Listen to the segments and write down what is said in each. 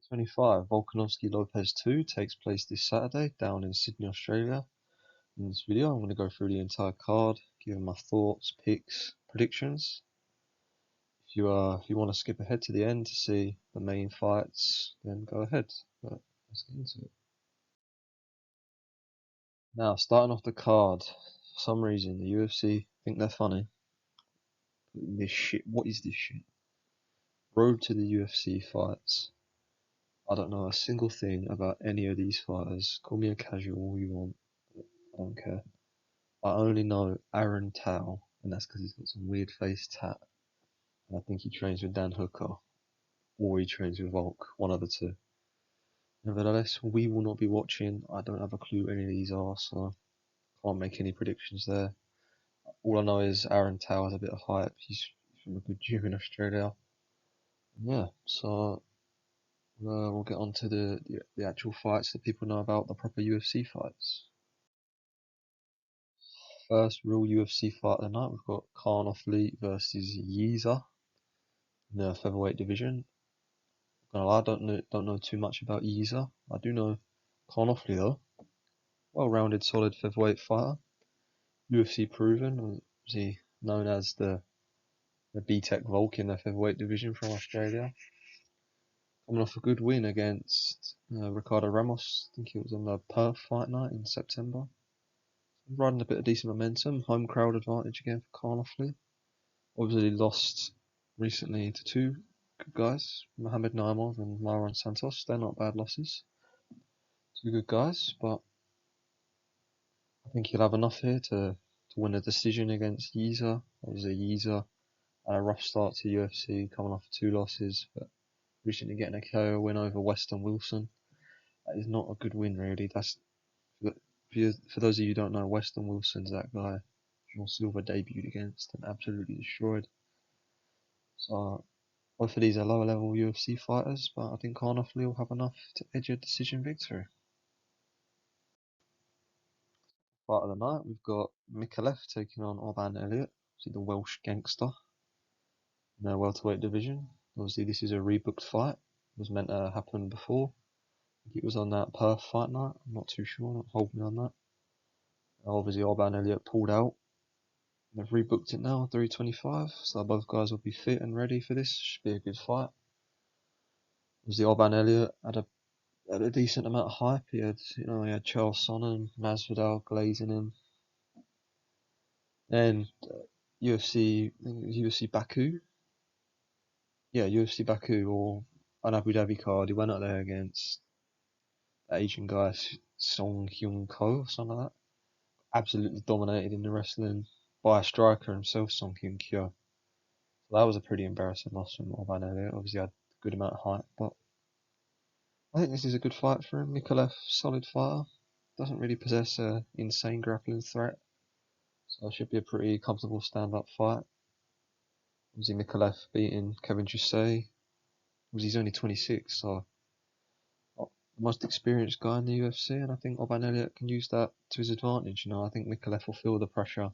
25 Volkanovski Lopez 2 takes place this Saturday down in Sydney, Australia. In this video, I'm going to go through the entire card, give my thoughts, picks, predictions. If you want to skip ahead to the end to see the main fights, then go ahead. But let's get into it. Now, starting off the card, for some reason the UFC think they're funny. This shit. What is this shit? Road to the UFC fights. I don't know a single thing about any of these fighters. Call me a casual all you want. I don't care. I only know Aaron Tao, and that's because he's got some weird face tat. And I think he trains with Dan Hooker, or he trains with Volk, one of the two. Nevertheless, we will not be watching. I don't have a clue who any of these are, so I can't make any predictions there. All I know is Aaron Tao has a bit of hype. He's from a good gym in Australia. Yeah, so we'll get on to the actual fights that people know about, the proper UFC fights. First real UFC fight of the night, we've got Khan Ofli versus Yeezer in the featherweight division. I don't know too much about Yeezer. I do know Khan Ofli though. Well-rounded, solid featherweight fighter. UFC proven. Was he known as the B-Tech Volk in the featherweight division from Australia? Coming off a good win against Ricardo Ramos. I think it was on the Perth fight night in September. Riding a bit of decent momentum. Home crowd advantage again for Khan Ofli. Obviously lost recently to two good guys, Mohamed Naimov and Myron Santos. They're not bad losses. Two good guys, but I think he'll have enough here to win a decision against Yeezer. Obviously, Yeezer had a rough start to UFC, coming off two losses, but recently getting a KO win over Weston Wilson. That is not a good win, really. That's for those of you who don't know, Weston Wilson's that guy John Silver debuted against and absolutely destroyed. So both of these are lower level UFC fighters, but I think Khan Ofli will have enough to edge a decision victory. Fight of the night, we've got Mikalev taking on Orban Elliott, the Welsh gangster, in the welterweight division. Obviously, this is a rebooked fight. It was meant to happen before. I think it was on that Perth fight night. I'm not too sure. Don't hold me on that. Obviously, Orban Elliott pulled out. They've rebooked it now, 325. So both guys will be fit and ready for this. Should be a good fight. Obviously, Orban Elliott had a decent amount of hype. He had Charles Sonnen, Masvidal glazing him. Then UFC, I think it was UFC Baku. Yeah, UFC Baku or an Abu Dhabi card. He went out there against that Asian guy, Song Hyun Ko, or something like that. Absolutely dominated in the wrestling by a striker himself, Song Hyun Kyo. So that was a pretty embarrassing loss from Orban Elliott. Obviously, had a good amount of hype, but I think this is a good fight for him. Mikalev, solid fighter. Doesn't really possess an insane grappling threat. So it should be a pretty comfortable stand-up fight. Obviously, Mikalev beating Kevin Jusset. He's only 26, so the most experienced guy in the UFC, and I think Orban Elliott can use that to his advantage. I think Mikalev will feel the pressure.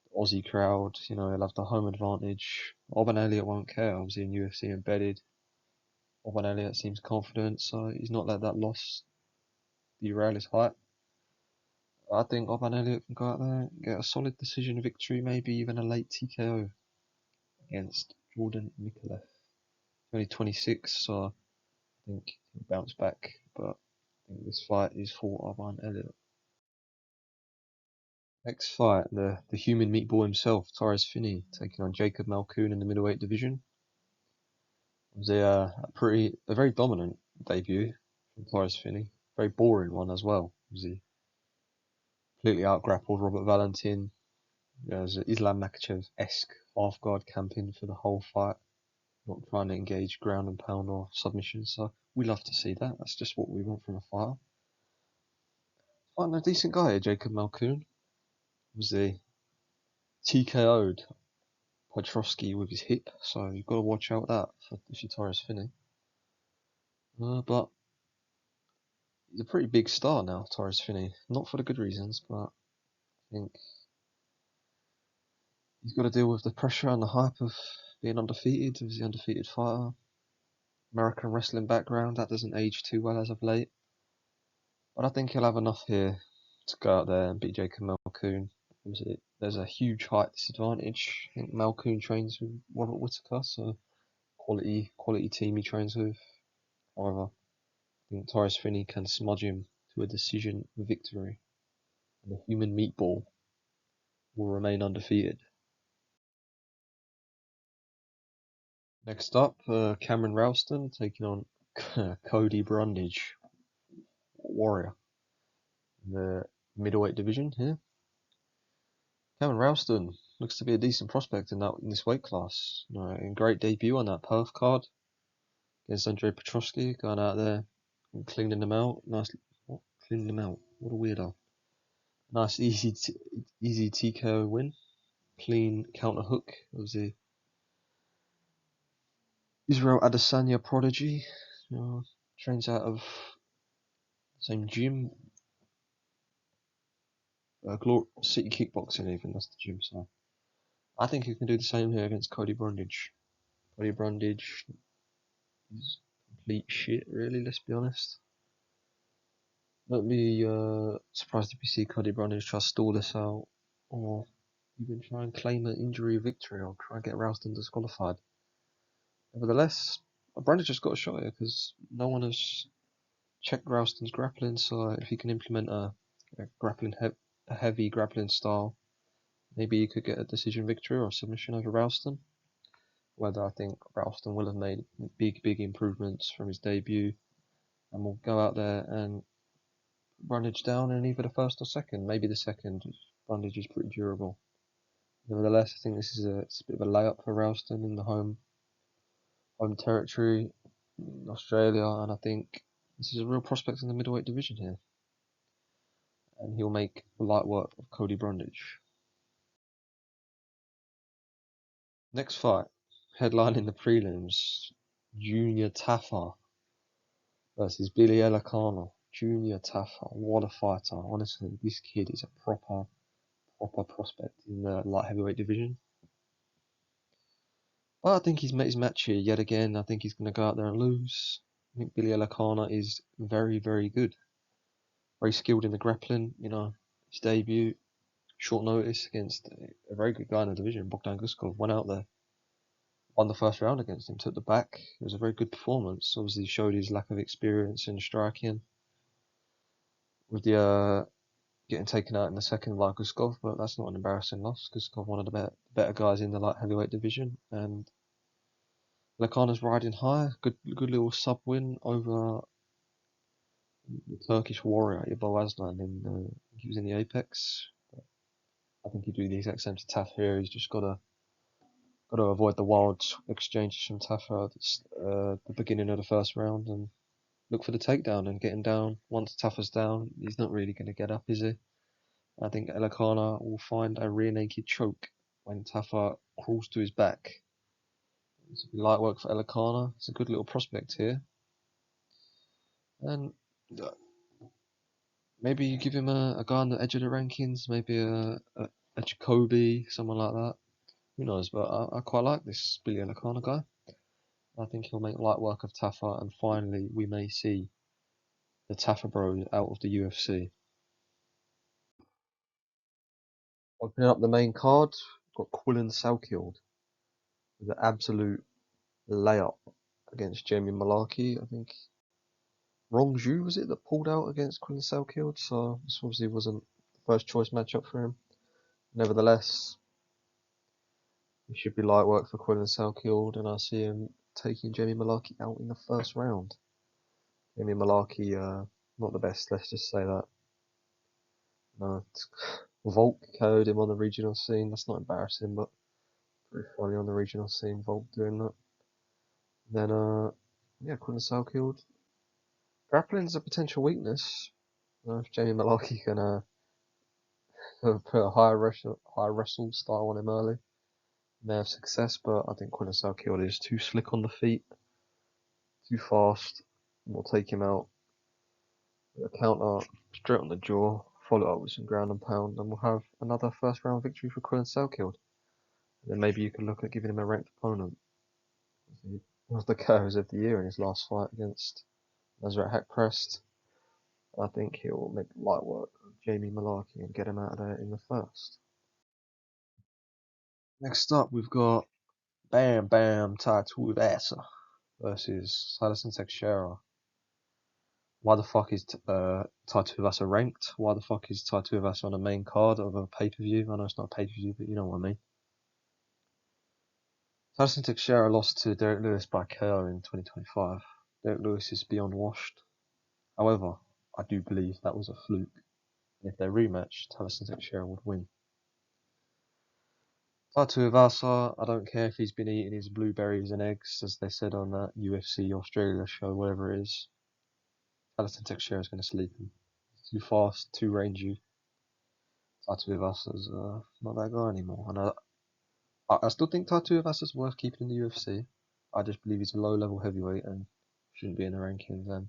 The Aussie crowd, he'll have the home advantage. Orban Elliott won't care. Obviously, in UFC embedded, Orban Elliott seems confident, so he's not let that loss derail his hype. I think Orban Elliott can go out there and get a solid decision victory, maybe even a late TKO against Jordan Mikalev. Only 26, so I think he'll bounce back, but I think this fight is for Orban Elliott. Next fight, the human meatball himself, Torres Finney, taking on Jacob Malkoun in the middleweight division. It was a very dominant debut from Torres Finney. Very boring one as well. He completely out-grappled Robert Valentin. It was Islam Makhachev-esque half-guard camping for the whole fight. Not trying to engage ground and pound or submission, so we love to see that. That's just what we want from a fighter. Fighting a decent guy here, Jacob Malkoun. Was the TKO'd Piotrowski with his hip, so you've got to watch out that if you're Torres Finney. But he's a pretty big star now, Torres Finney. Not for the good reasons, but I think he's got to deal with the pressure and the hype of being undefeated. He was the undefeated fighter. American wrestling background. That doesn't age too well as of late. But I think he'll have enough here to go out there and beat Jacob Malkoon. Obviously, there's a huge height disadvantage. I think Malkoon trains with Robert Whittaker, so quality team he trains with. However, I think Taurus Finney can smudge him to a decision victory, and the human meatball will remain undefeated. Next up, Cameron Ralston taking on Cody Brundage, Warrior, in the middleweight division here. Cameron Ralston looks to be a decent prospect in this weight class. In great debut on that Perth card against Andre Petroski, going out there and cleaning them out. Cleaning them out. What a weirdo. Nice easy TKO win. Clean counter hook of the Israel Adesanya prodigy. Trains out of the same gym. City Kickboxing even, that's the gym, so I think he can do the same here against Cody Brundage. Cody Brundage is complete shit, really, let's be honest. Don't be surprised if you see Cody Brundage try to stall this out, or even try and claim an injury victory, or try and get Ralston disqualified. Nevertheless, Brundage just got a shot here because no one has checked Ralston's grappling, so if he can implement a heavy grappling style, maybe he could get a decision victory or submission over Ralston. Whether I think Ralston will have made big improvements from his debut, and will go out there and Brundage down in either the first or second, maybe the second. Brundage is pretty durable. Nevertheless, I think this is it's a bit of a layup for Ralston in the home territory in Australia, and I think this is a real prospect in the middleweight division here. And he'll make light work of Cody Brundage. Next fight, headlining the prelims, Junior Tafa versus Billy Elakano. Junior Tafa, what a fighter. Honestly, this kid is a proper prospect in the light heavyweight division. But I think he's met his match here yet again. I think he's going to go out there and lose. I think Billy Elakana is very good. Very skilled in the grappling. His debut, short notice against a very good guy in the division, Bogdan Guskov, went out there, won the first round against him, took the back. It was a very good performance. Obviously showed his lack of experience in striking with the getting taken out in the second by Guskov, but that's not an embarrassing loss. Guskov, one of the better guys in the light heavyweight division, and Lakana's riding high. Good little sub win over the Turkish warrior Ibo Aslan. He was in the Apex. I think he'd do the exact same to Taf here. He's just got to avoid the wild exchanges from Tafa at the beginning of the first round and look for the takedown and get him down. Once Tafa's down, he's not really going to get up, is he? I think Elakana will find a rear naked choke when Tafa crawls to his back. It's light work for Elakana. It's a good little prospect here. And maybe you give him a guy on the edge of the rankings, maybe a Jacoby, someone like that. Who knows? But I quite like this Billy Elakana guy. I think he'll make light work of Tafa, and finally we may see the Tafa Bros out of the UFC. Opening up the main card, got Quillan Salkeld with an absolute layup against Jamie Malarkey. I think Rongju was it that pulled out against Quillan Salkeld, so this obviously wasn't the first choice matchup for him. Nevertheless, it should be light work for Quillan Salkeld, and I see him taking Jamie Malarkey out in the first round. Jamie Malarkey, not the best, let's just say that. No, Volk KO'd him on the regional scene. That's not embarrassing, but pretty funny on the regional scene, Volk doing that. Then, Quillan Salkeld. Grappling's a potential weakness. If Jamie Malarkey can put a high wrestle style on him early, may have success, but I think Quillan Salkeld is too slick on the feet, too fast, and will take him out. A counter straight on the jaw, follow up with some ground and pound, and we'll have another first round victory for Quillan Salkeld. And then maybe you can look at giving him a ranked opponent. He was the KOs of the year in his last fight against Nasrat Haqparast. I think he'll make light work of Jamie Malarkey and get him out of there in the first. Next up, we've got Bam Bam Tai Tuivasa versus Alison Teixeira. Why the fuck is Tai Tuivasa ranked? Why the fuck is Tai Tuivasa on the main card of a pay-per-view? I know it's not a pay-per-view, but you know what I mean. Alison Teixeira lost to Derek Lewis by KO in 2025. Derek Lewis is beyond washed. However, I do believe that was a fluke. And if they rematched, Alison Teixeira would win. Tai Tuivasa, I don't care if he's been eating his blueberries and eggs, as they said on that UFC Australia show, whatever it is. Alison Teixeira is going to sleep him. Too fast, too rangy. Tai Tuivasa's not that guy anymore. And I still think Tai Tuivasa's worth keeping in the UFC. I just believe he's a low-level heavyweight and shouldn't be in the rankings. And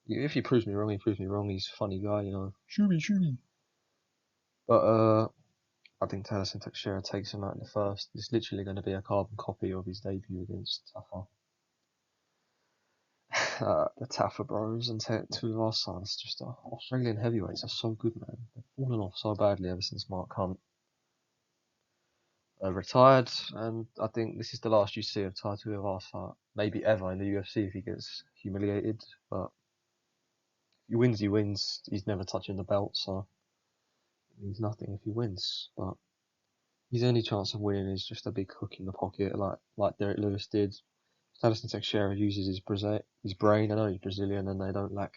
if he proves me wrong, he proves me wrong. He's a funny guy, you know. Shoot me. But I think Alison Teixeira takes him out in the first. It's literally going to be a carbon copy of his debut against Tafa. The Tafa Bros and Tuivasa. It's just Australian heavyweights are so good, man. They've fallen off so badly ever since Mark Hunt retired, and I think this is the last you see of Tai Tuivasa, maybe ever in the UFC if he gets humiliated. But if he wins, he wins. He's never touching the belt, so it means nothing if he wins. But his only chance of winning is just a big hook in the pocket, like Derek Lewis did. Alison Teixeira uses his brain. I know he's Brazilian and they lack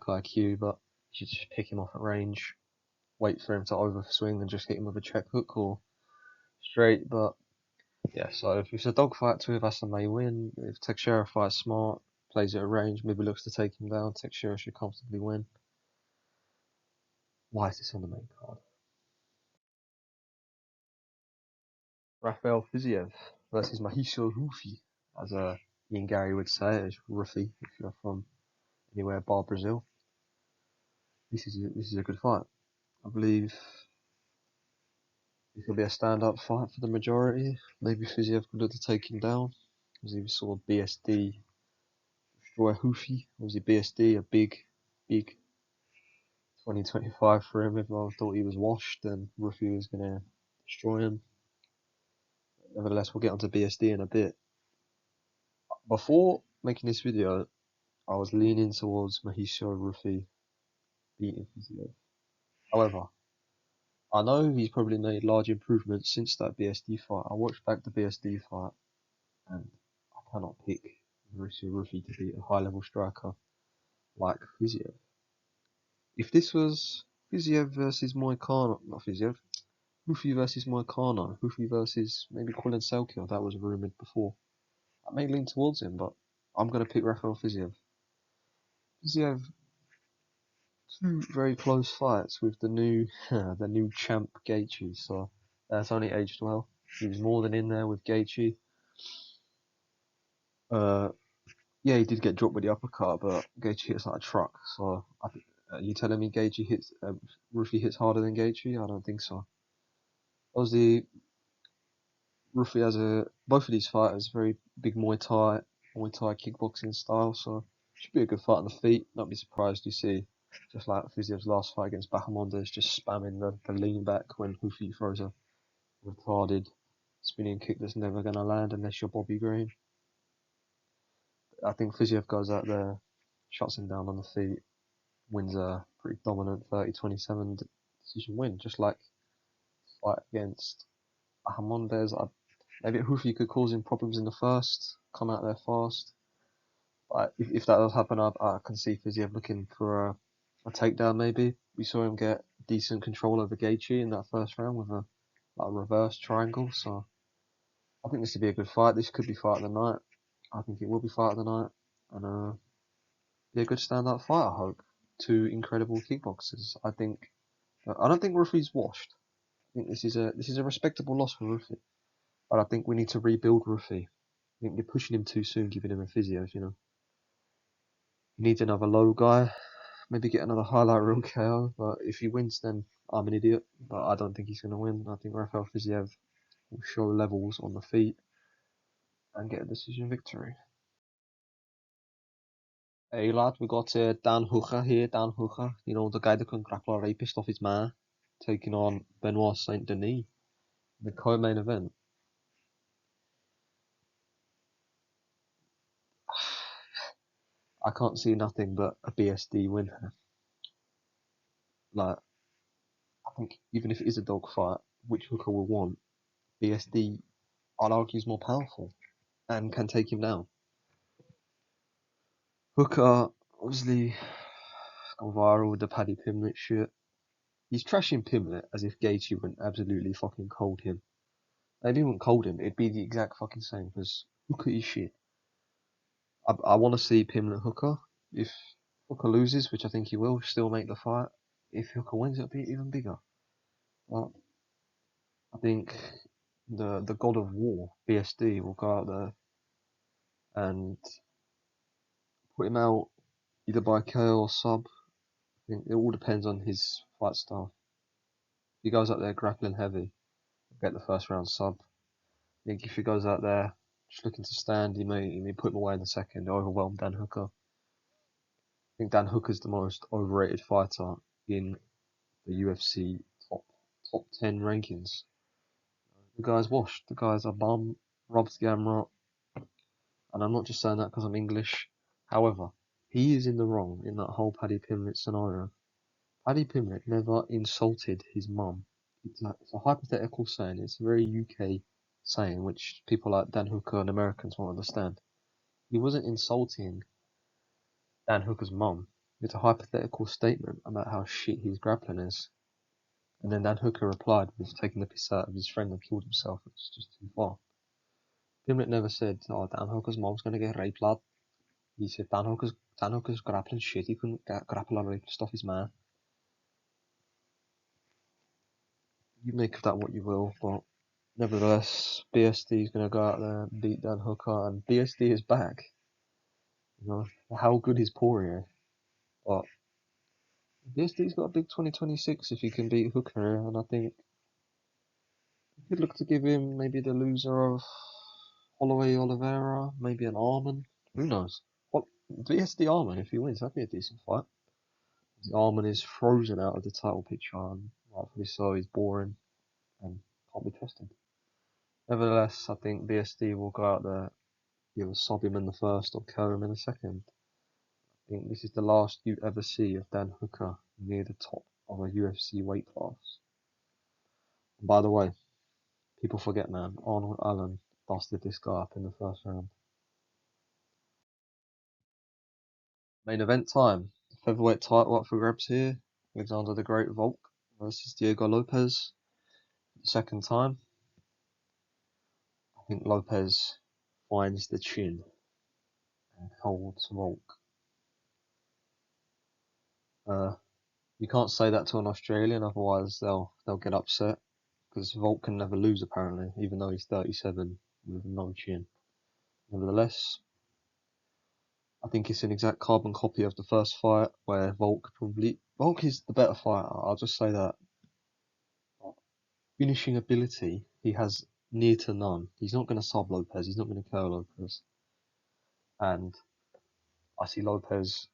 IQ, but you should just pick him off at range, wait for him to overswing and just hit him with a check hook or straight. But yeah, so if it's a dogfight, Tuivasa may win. If Teixeira fights smart, plays it at range, maybe looks to take him down, Teixeira should comfortably win. Why is this on the main card? Rafael Fiziev versus Mauricio Rufi, as Ian Gary would say, it's Rufi if you're from anywhere bar Brazil. This is a good fight. I believe it could be a stand-up fight for the majority. Maybe Fiziev could look to take him down, as he saw BSD destroy Rufi. Obviously BSD, a big 2025 for him. Everyone thought he was washed and Rufi was going to destroy him. Nevertheless, we'll get onto BSD in a bit. Before making this video, I was leaning towards Mauricio Rufi beating Fiziev. However, I know he's probably made large improvements since that BSD fight. I watched back the BSD fight and I cannot pick Mauricio Rufi to beat a high-level striker like Fiziev. If this was Fiziev versus Moicano, not Fiziev, Rufi versus Moicano, Rufi versus maybe Colin Selkirk, that was rumoured before. I may lean towards him, but I'm going to pick Rafael Fiziev. Fiziev, two very close fights with the new the new champ Gaethje, so that's only aged well. He was more than in there with Gaethje. Yeah, he did get dropped with the uppercut, but Gaethje hits like a truck. So, you telling me Gaethje hits Rufi hits harder than Gaethje? I don't think so. Obviously, Rufi has both of these fighters very big Muay Thai kickboxing style, so should be a good fight on the feet. Not be surprised you see, just like Fiziev's last fight against Bahamondes, just spamming the lean back when Rufi throws a retarded spinning kick that's never going to land unless you're Bobby Green. I think Fiziev goes out there, shuts him down on the feet, wins a pretty dominant 30-27 decision win, just like fight against Bahamondes. Maybe Rufi could cause him problems in the first, come out there fast. But if that does happen, I can see Fiziev looking for a takedown maybe. We saw him get decent control over Gaethje in that first round with a reverse triangle, so I think this would be a good fight. This could be fight of the night. I think it will be fight of the night, and be a good stand-up fight. I hope. Two incredible kickboxers. I don't think Rufi's washed. I think this is a respectable loss for Rufi, but I think we need to rebuild Rufi. I think you're pushing him too soon, giving him a physio. You know, he needs another low guy. Maybe get another highlight reel KO. But if he wins, then I'm an idiot. But I don't think he's going to win. I think Rafael Fiziev will show levels on the feet. and get a decision victory. Hey lad, we got Dan Hooker here. Dan Hooker, you know, the guy that can grapple a rapist off his man, taking on Benoit Saint Denis, the co-main event. I can't see nothing but a BSD win. Like, I think even if it is a dogfight, which Hooker will want, BSD, I'd argue, is more powerful and can take him down. Hooker, obviously, gone viral with the Paddy Pimblett shit. He's trashing Pimblett as if Gaethje wouldn't absolutely fucking cold him. Maybe he wouldn't cold him, it'd be the exact fucking same, because Hooker is shit. I want to see Pimblett Hooker. If Hooker loses, which I think he will, still make the fight. If Hooker wins, it'll be even bigger. But I think the God of War, BSD, will go out there and put him out either by KO or sub. I think it all depends on his fight style. If he goes out there grappling heavy, get the first round sub. I think if he goes out there just looking to stand, he may put him away in the second, overwhelm Dan Hooker. I think Dan Hooker's the most overrated fighter in the UFC top 10 rankings. The guy's washed. The guy's a bum, robs Gamrot, and I'm not just saying that because I'm English. However, he is in the wrong in that whole Paddy Pimblett scenario. Paddy Pimblett never insulted his mum. It's a hypothetical saying. It's a very UK saying, which people like Dan Hooker and Americans won't understand. He wasn't insulting Dan Hooker's mum. It's a hypothetical statement about how shit his grappling is. And then Dan Hooker replied with taking the piss out of his friend that killed himself. It's just too far. Pimblett never said, "Oh, Dan Hooker's mom's gonna get raped, lad." He said Dan Hooker's grappling shit. He couldn't grapple or rape stuff his man. You make of that what you will, but nevertheless, BSD is gonna go out there and beat Dan Hooker, and BSD is back. You know how good is Poirier, but BSD's got a big 2026 if he can beat Hooker, and I think you could look to give him maybe the loser of Holloway Oliveira, maybe an Arman. Who knows? What BSD Arman if he wins, that'd be a decent fight. The Arman is frozen out of the title picture, and rightfully so. He's boring and can't be trusted. Nevertheless, I think BSD will go out there, either sob him in the first or KO him in the second. I think this is the last you ever see of Dan Hooker near the top of a UFC weight class. And by the way, people forget, man, Arnold Allen busted this guy up in the first round. Main event time. Featherweight title up for grabs here. Alexander the Great Volk versus Diego Lopez. The second time. I think Lopez finds the chin and holds Volk. You can't say that to an Australian, otherwise they'll get upset. Because Volk can never lose apparently, even though he's 37 with no chin. Nevertheless, I think it's an exact carbon copy of the first fight where Volk is the better fighter. I'll just say that. Finishing ability, he has near to none. He's not going to sub Lopez. He's not going to KO Lopez. And I see Lopez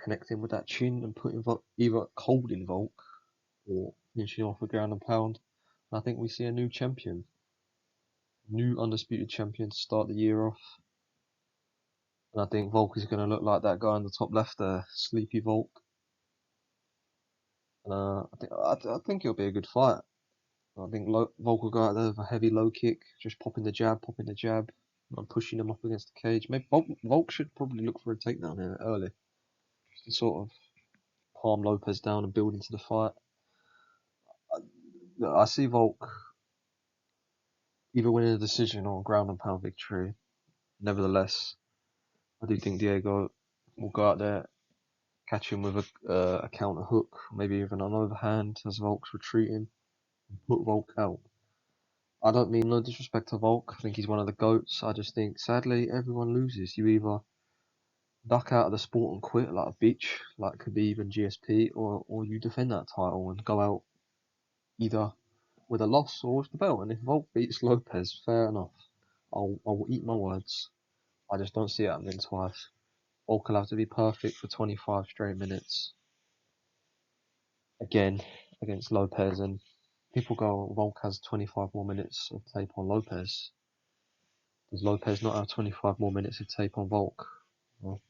connecting with that chin and putting either cold in Volk or finishing off a ground and pound. And I think we see a new champion. New undisputed champion to start the year off. And I think Volk is going to look like that guy in the top left there, Sleepy Volk. And I think it'll be a good fight. I think Volk will go out there with a heavy low kick, just popping the jab, and pushing him up against the cage. Maybe Volk should probably look for a takedown here early, just to sort of palm Lopez down and build into the fight. I see Volk either winning a decision or a ground and pound victory. Nevertheless, I do think Diego will go out there, catch him with a counter hook, maybe even an overhand as Volk's retreating, and put Volk out. I don't mean no disrespect to Volk. I think he's one of the GOATs. I just think, sadly, everyone loses. You either duck out of the sport and quit like a bitch, like Khabib and GSP, or you defend that title and go out either with a loss or with the belt. And if Volk beats Lopez, fair enough. I'll eat my words. I just don't see it happening twice. Volk will have to be perfect for 25 straight minutes again against Lopez, and people go, Volk has 25 more minutes of tape on Lopez. Does Lopez not have 25 more minutes of tape on Volk? Well,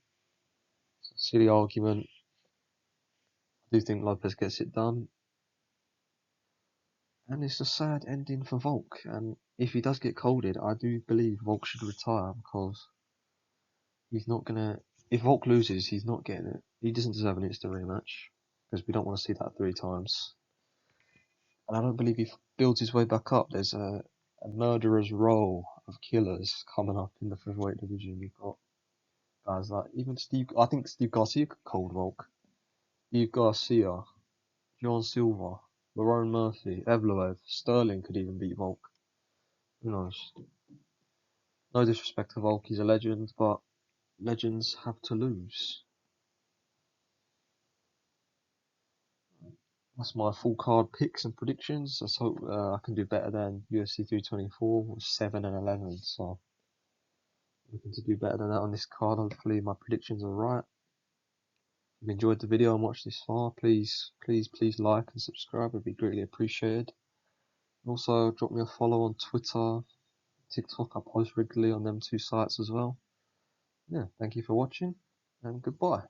it's a silly argument. I do think Lopez gets it done, and it's a sad ending for Volk. And if he does get colded, I do believe Volk should retire because he's not gonna. If Volk loses, he's not getting it. He doesn't deserve an instant rematch because we don't want to see that 3 times. And I don't believe he builds his way back up. There's a murderer's row of killers coming up in the featherweight division. You've got guys like even Steve. I think Steve Garcia could cold Volk. Steve Garcia, John Silva, Lerone Murphy, Evloev, Sterling could even beat Volk. Who knows? No disrespect to Volk, he's a legend, but legends have to lose. That's my full card picks and predictions. Let's hope I can do better than UFC 324 with 7 and 11. So looking to do better than that on this card. Hopefully my predictions are right. If you enjoyed the video and watched this far, please like and subscribe. It'd be greatly appreciated. Also, drop me a follow on Twitter, TikTok. I post regularly on them 2 sites as well. Yeah, thank you for watching, and goodbye.